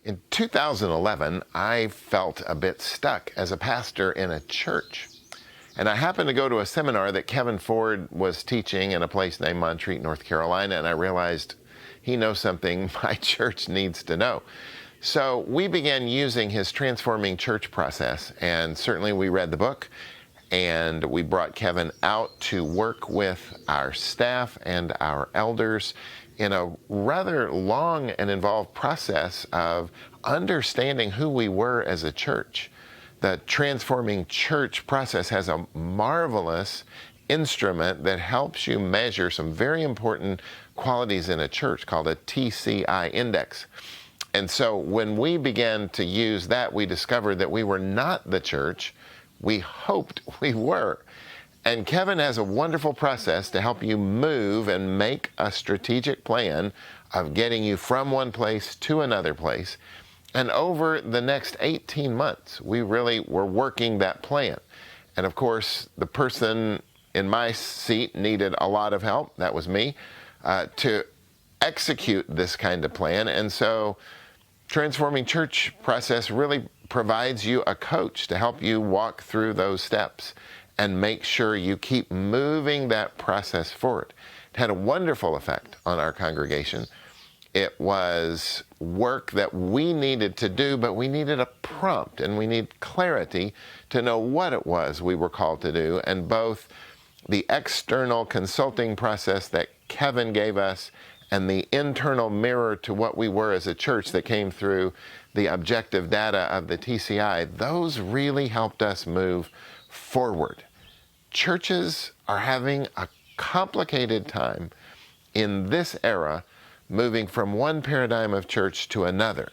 In 2011, I felt a bit stuck as a pastor in a church. And I happened to go to a seminar that Kevin Ford was teaching in a place named Montreat, North Carolina, and I realized he knows something my church needs to know. So we began using his transforming church process, and certainly we read the book, and we brought Kevin out to work with our staff and our elders in a rather long and involved process of understanding who we were as a church. The transforming church process has a marvelous instrument that helps you measure some very important qualities in a church called a TCI index. And so when we began to use that, we discovered that we were not the church we hoped we were. And Kevin has a wonderful process to help you move and make a strategic plan of getting you from one place to another place. And over the next 18 months, we really were working that plan. And of course, the person in my seat needed a lot of help, that was me, to execute this kind of plan. And so Transforming Church process really provides you a coach to help you walk through those steps and make sure you keep moving that process forward. It had a wonderful effect on our congregation. It was work that we needed to do, but we needed a prompt and we need clarity to know what it was we were called to do. And both the external consulting process that Kevin gave us and the internal mirror to what we were as a church that came through the objective data of the TCI, those really helped us move forward. Churches are having a complicated time in this era moving from one paradigm of church to another.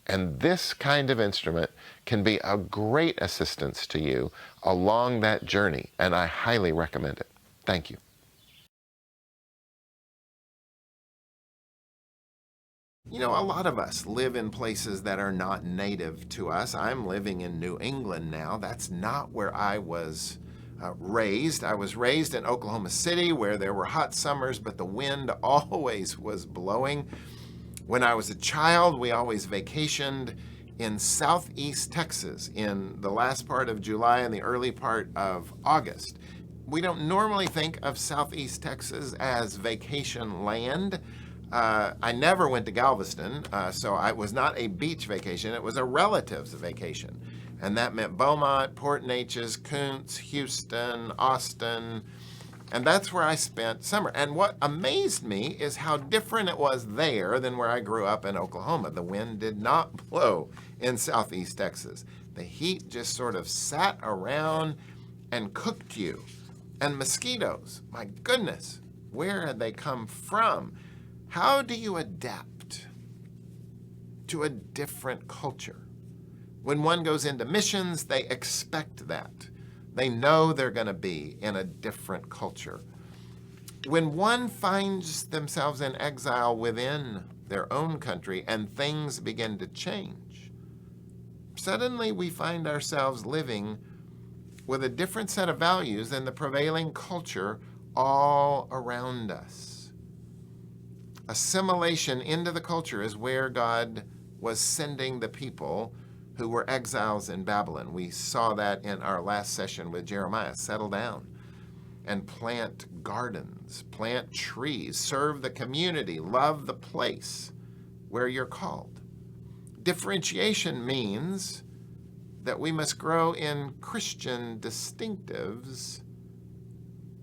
And this kind of instrument can be a great assistance to you along that journey, and I highly recommend it. Thank you. You know, a lot of us live in places that are not native to us. I'm living in New England now. That's not where I was raised. I was raised in Oklahoma City where there were hot summers, but the wind always was blowing. When I was a child, we always vacationed in southeast Texas in the last part of July and the early part of August. We don't normally think of southeast Texas as vacation land. I never went to Galveston, so it was not a beach vacation. It was a relative's vacation. And that meant Beaumont, Port Neches, Kuntz, Houston, Austin. And that's where I spent summer. And what amazed me is how different it was there than where I grew up in Oklahoma. The wind did not blow in southeast Texas. The heat just sort of sat around and cooked you. And mosquitoes, my goodness, where had they come from? How do you adapt to a different culture? When one goes into missions, they expect that. They know they're going to be in a different culture. When one finds themselves in exile within their own country and things begin to change, suddenly we find ourselves living with a different set of values than the prevailing culture all around us. Assimilation into the culture is where God was sending the people who were exiles in Babylon. We saw that in our last session with Jeremiah. Settle down and plant gardens, plant trees, serve the community, love the place where you're called. Differentiation means that we must grow in Christian distinctives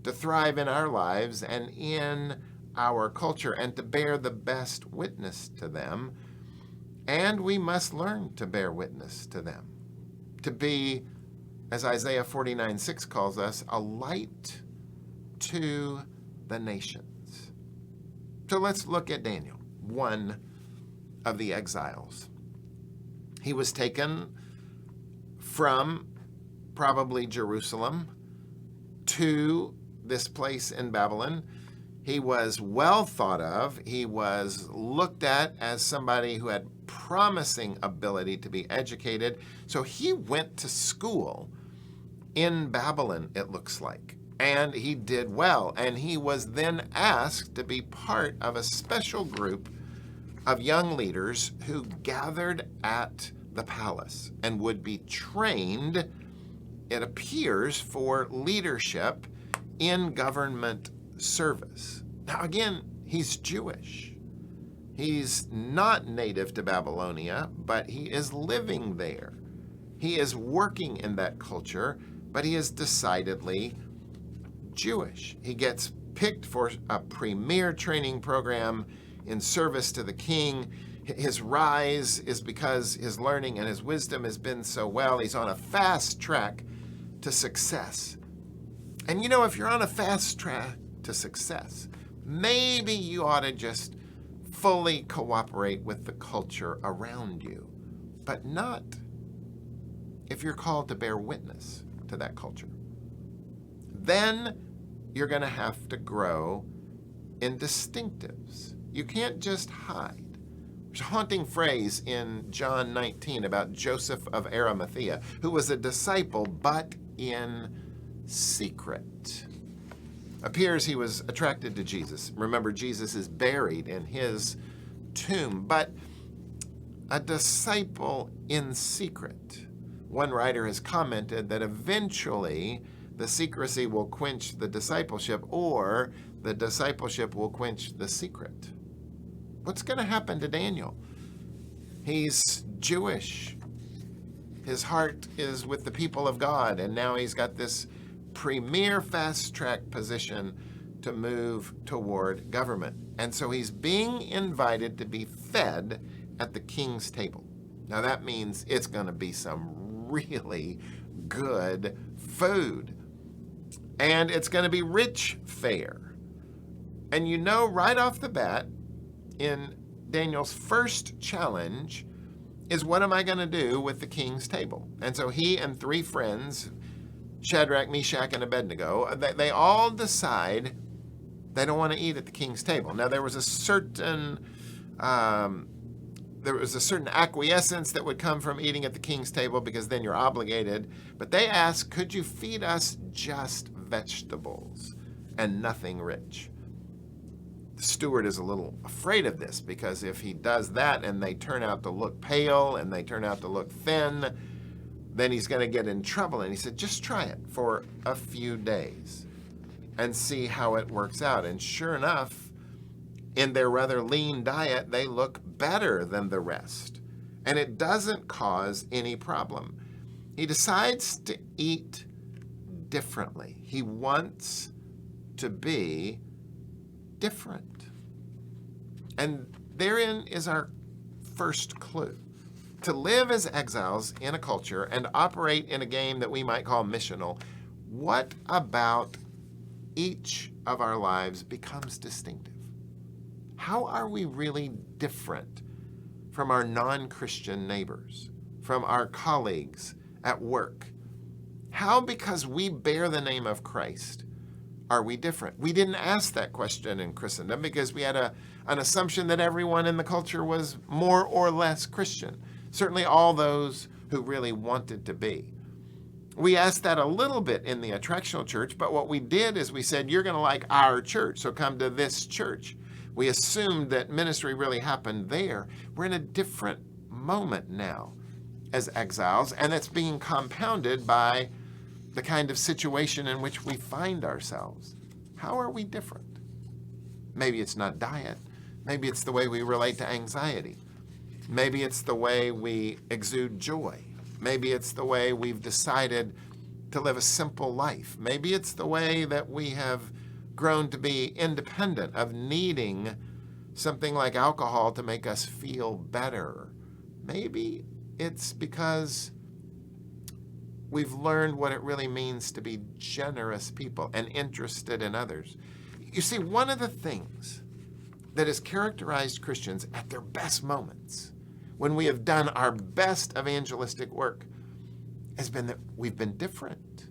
to thrive in our lives and in our culture and to bear the best witness to them. And we must learn to bear witness to them, to be, as Isaiah 49:6 calls us, a light to the nations. So let's look at Daniel, one of the exiles. He was taken from probably Jerusalem to this place in Babylon. He was well thought of. He was looked at as somebody who had promising ability to be educated. So he went to school in Babylon, it looks like. And he did well. And he was then asked to be part of a special group of young leaders who gathered at the palace and would be trained, it appears, for leadership in government service. Now, again, he's Jewish. He's not native to Babylonia, but he is living there. He is working in that culture, but he is decidedly Jewish. He gets picked for a premier training program in service to the king. His rise is because his learning and his wisdom has been so well. He's on a fast track to success. And you know, if you're on a fast track to success, maybe you ought to just fully cooperate with the culture around you, but not if you're called to bear witness to that culture. Then you're going to have to grow in distinctives. You can't just hide. There's a haunting phrase in John 19 about Joseph of Arimathea, who was a disciple, but in secret. Appears he was attracted to Jesus. Remember, Jesus is buried in his tomb, but a disciple in secret. One writer has commented that eventually the secrecy will quench the discipleship, or the discipleship will quench the secret. What's going to happen to Daniel? He's Jewish. His heart is with the people of God, and now he's got this premier fast-track position to move toward government. And so he's being invited to be fed at the king's table. Now that means it's going to be some really good food. And it's going to be rich fare. And you know right off the bat, in Daniel's first challenge, is what am I going to do with the king's table? And so he and three friends, Shadrach, Meshach, and Abednego, they all decide they don't want to eat at the king's table. Now, there was a certain acquiescence that would come from eating at the king's table, because then you're obligated. But they asked, could you feed us just vegetables and nothing rich? The steward is a little afraid of this, because if he does that and they turn out to look pale and they turn out to look thin, then he's going to get in trouble. And he said, just try it for a few days and see how it works out. And sure enough, in their rather lean diet, they look better than the rest. And it doesn't cause any problem. He decides to eat differently. He wants to be different. And therein is our first clue. To live as exiles in a culture and operate in a game that we might call missional, what about each of our lives becomes distinctive? How are we really different from our non-Christian neighbors, from our colleagues at work? How, because we bear the name of Christ, are we different? We didn't ask that question in Christendom because we had an assumption that everyone in the culture was more or less Christian. Certainly all those who really wanted to be. We asked that a little bit in the attractional church, but what we did is we said, you're going to like our church, so come to this church. We assumed that ministry really happened there. We're in a different moment now as exiles, and it's being compounded by the kind of situation in which we find ourselves. How are we different? Maybe it's not diet. Maybe it's the way we relate to anxiety. Maybe it's the way we exude joy. Maybe it's the way we've decided to live a simple life. Maybe it's the way that we have grown to be independent of needing something like alcohol to make us feel better. Maybe it's because we've learned what it really means to be generous people and interested in others. You see, one of the things that has characterized Christians at their best moments, when we have done our best evangelistic work, has been that we've been different.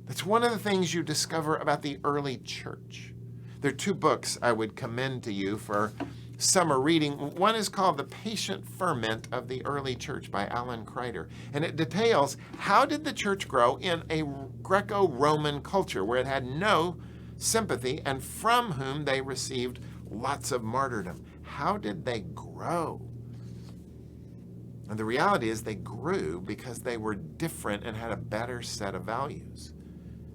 That's one of the things you discover about the early church. There are two books I would commend to you for summer reading. One is called The Patient Ferment of the Early Church by Alan Kreider, and it details how did the church grow in a Greco-Roman culture where it had no sympathy and from whom they received lots of martyrdom. how did they grow? And the reality is they grew because they were different and had a better set of values.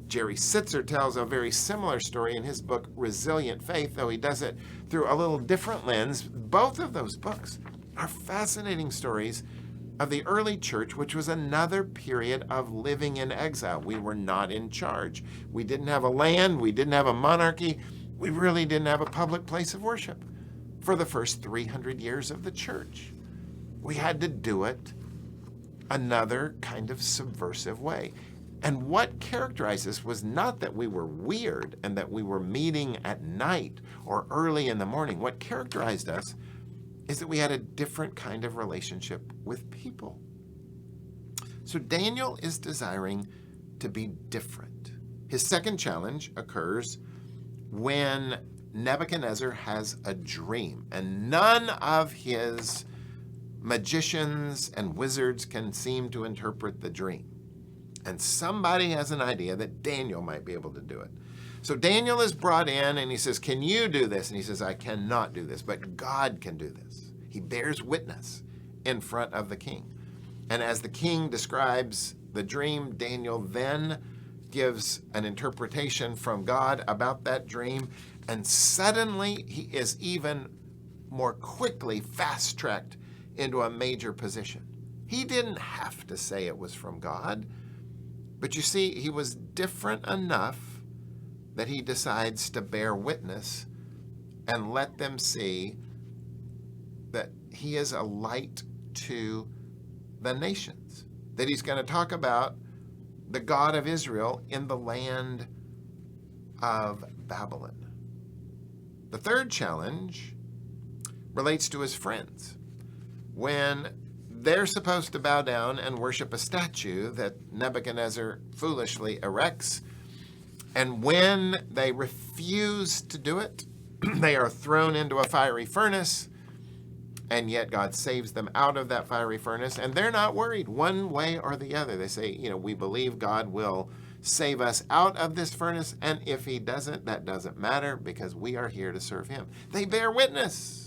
Jerry Sitzer tells a very similar story in his book, Resilient Faith, though he does it through a little different lens. Both of those books are fascinating stories of the early church, which was another period of living in exile. We were not in charge. We didn't have a land. We didn't have a monarchy. We really didn't have a public place of worship for the first 300 years of the church. We had to do it another kind of subversive way. And what characterized us was not that we were weird and that we were meeting at night or early in the morning. What characterized us is that we had a different kind of relationship with people. So Daniel is desiring to be different. His second challenge occurs when Nebuchadnezzar has a dream, and none of his magicians and wizards can seem to interpret the dream. And somebody has an idea that Daniel might be able to do it. So Daniel is brought in and he says, "Can you do this?" And he says, "I cannot do this, but God can do this." He bears witness in front of the king. And as the king describes the dream, Daniel then gives an interpretation from God about that dream. And suddenly he is even more quickly fast-tracked into a major position. He didn't have to say it was from God. But you see, he was different enough that he decides to bear witness and let them see that he is a light to the nations, that he's going to talk about the God of Israel in the land of Babylon. The third challenge relates to his friends. When they're supposed to bow down and worship a statue that Nebuchadnezzar foolishly erects, and when they refuse to do it, they are thrown into a fiery furnace, and yet God saves them out of that fiery furnace, and they're not worried one way or the other. They say, we believe God will save us out of this furnace, and if he doesn't, that doesn't matter because we are here to serve him. They bear witness.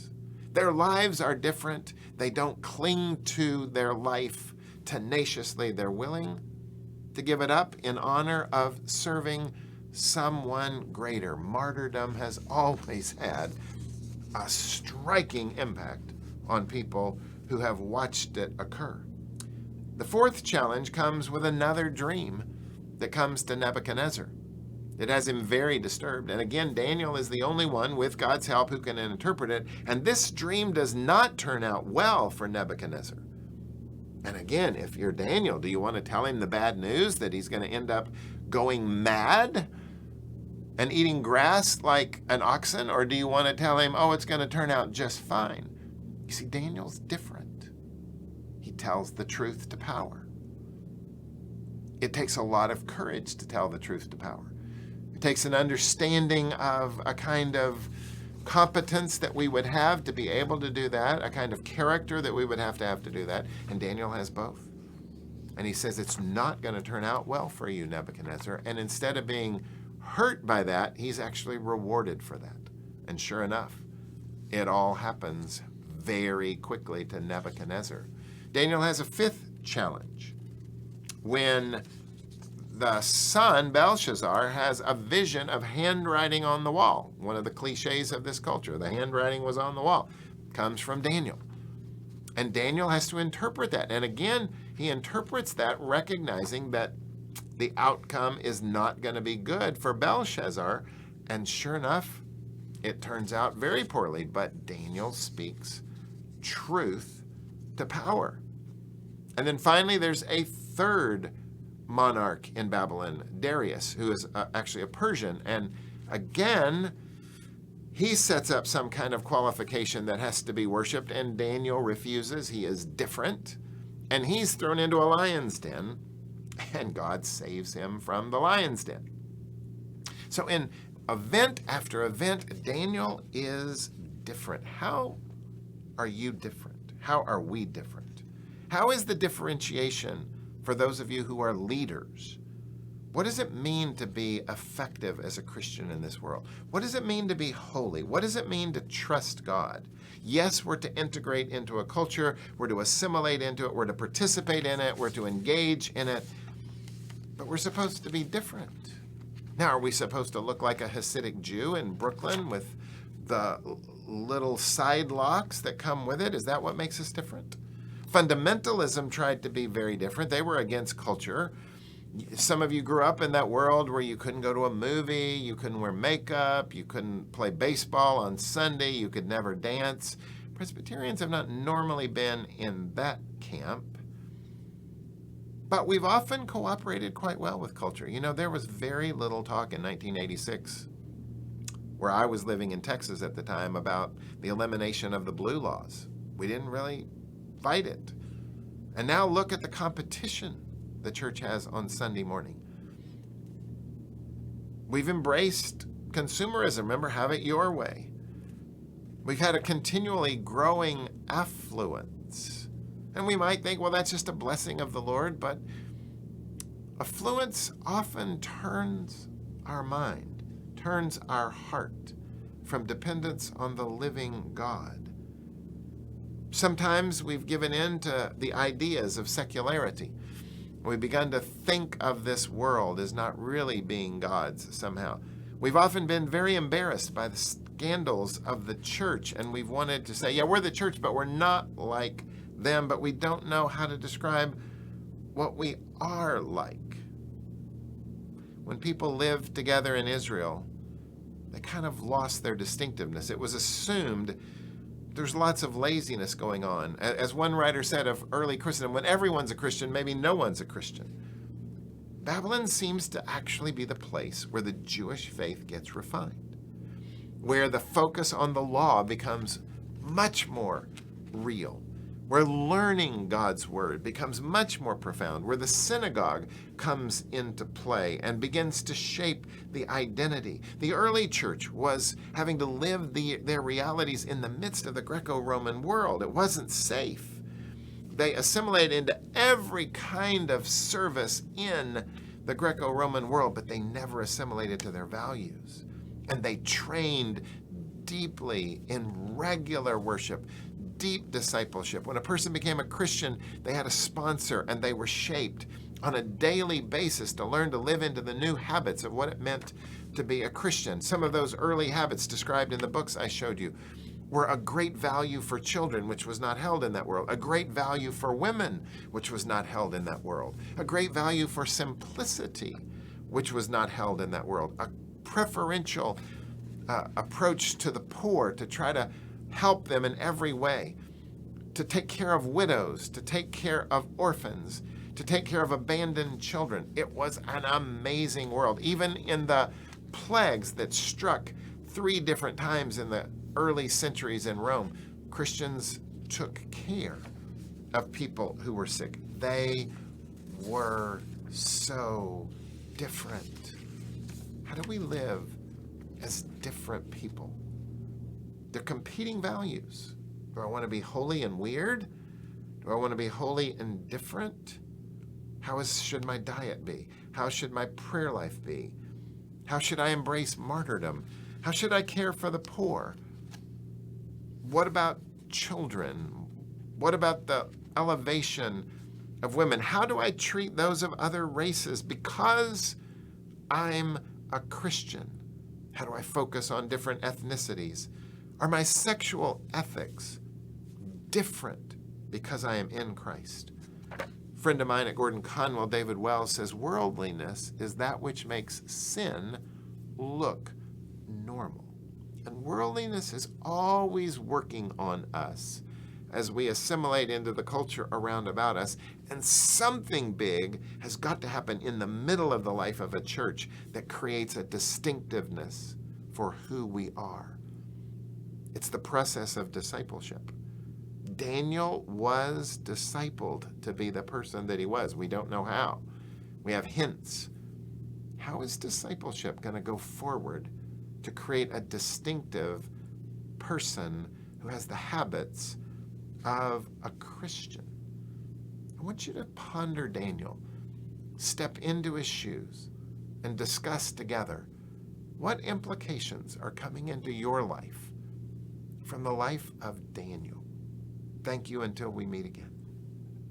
Their lives are different. They don't cling to their life tenaciously. They're willing to give it up in honor of serving someone greater. Martyrdom has always had a striking impact on people who have watched it occur. The fourth challenge comes with another dream that comes to Nebuchadnezzar. It has him very disturbed. And again, Daniel is the only one with God's help who can interpret it. And this dream does not turn out well for Nebuchadnezzar. And again, if you're Daniel, do you want to tell him the bad news that he's going to end up going mad and eating grass like an oxen? Or do you want to tell him, it's going to turn out just fine? You see, Daniel's different. He tells the truth to power. It takes a lot of courage to tell the truth to power. It takes an understanding of a kind of competence that we would have to be able to do that, a kind of character that we would have to do that, and Daniel has both. And he says it's not going to turn out well for you, Nebuchadnezzar, and instead of being hurt by that, he's actually rewarded for that. And sure enough, it all happens very quickly to Nebuchadnezzar. Daniel has a fifth challenge. When the son, Belshazzar, has a vision of handwriting on the wall. One of the cliches of this culture, the handwriting was on the wall, comes from Daniel. And Daniel has to interpret that. And again, he interprets that recognizing that the outcome is not going to be good for Belshazzar. And sure enough, it turns out very poorly. But Daniel speaks truth to power. And then finally, there's a third monarch in Babylon, Darius, who is actually a Persian. And again, he sets up some kind of qualification that has to be worshipped, and Daniel refuses. He is different. And he's thrown into a lion's den, and God saves him from the lion's den. So in event after event, Daniel is different. How are you different? How are we different? How is the differentiation for those of you who are leaders? What does it mean to be effective as a Christian in this world? What does it mean to be holy? What does it mean to trust God? Yes, we're to integrate into a culture, we're to assimilate into it, we're to participate in it, we're to engage in it, but we're supposed to be different. Now, are we supposed to look like a Hasidic Jew in Brooklyn with the little side locks that come with it? Is that what makes us different? Fundamentalism tried to be very different. They were against culture. Some of you grew up in that world where you couldn't go to a movie, you couldn't wear makeup, you couldn't play baseball on Sunday, you could never dance. Presbyterians have not normally been in that camp, but we've often cooperated quite well with culture. You know, there was very little talk in 1986, where I was living in Texas at the time, about the elimination of the blue laws. We didn't really fight it. And now look at the competition the church has on Sunday morning. We've embraced consumerism. Remember, have it your way. We've had a continually growing affluence. And we might think, well, that's just a blessing of the Lord, but affluence often turns our mind, turns our heart from dependence on the living God. Sometimes we've given in to the ideas of secularity. We've begun to think of this world as not really being God's somehow. We've often been very embarrassed by the scandals of the church, and we've wanted to say, yeah, we're the church, but we're not like them, but we don't know how to describe what we are like. When people lived together in Israel, they kind of lost their distinctiveness. It was assumed there's lots of laziness going on. As one writer said of early Christendom, when everyone's a Christian, maybe no one's a Christian. Babylon seems to actually be the place where the Jewish faith gets refined, where the focus on the law becomes much more real, where learning God's word becomes much more profound, where the synagogue comes into play and begins to shape the identity. The early church was having to live their realities in the midst of the Greco-Roman world. It wasn't safe. They assimilated into every kind of service in the Greco-Roman world, but they never assimilated to their values. And they trained deeply in regular worship, deep discipleship. When a person became a Christian, they had a sponsor, and they were shaped on a daily basis to learn to live into the new habits of what it meant to be a Christian. Some of those early habits described in the books I showed you were a great value for children, which was not held in that world, a great value for women, which was not held in that world, a great value for simplicity, which was not held in that world, a preferential approach to the poor to try to help them in every way, to take care of widows, to take care of orphans, to take care of abandoned children. It was an amazing world. Even in the plagues that struck 3 different times in the early centuries in Rome, Christians took care of people who were sick. They were so different. How do we live as different people? They're competing values. Do I want to be holy and weird? Do I want to be holy and different? Should my diet be? How should my prayer life be? How should I embrace martyrdom? How should I care for the poor? What about children? What about the elevation of women? How do I treat those of other races because I'm a Christian? How do I focus on different ethnicities? Are my sexual ethics different because I am in Christ? A friend of mine at Gordon-Conwell, David Wells, says worldliness is that which makes sin look normal. And worldliness is always working on us as we assimilate into the culture around about us. And something big has got to happen in the middle of the life of a church that creates a distinctiveness for who we are. It's the process of discipleship. Daniel was discipled to be the person that he was. We don't know how. We have hints. How is discipleship going to go forward to create a distinctive person who has the habits of a Christian? I want you to ponder Daniel. Step into his shoes. and discuss together what implications are coming into your life from the life of Daniel. Thank you until we meet again.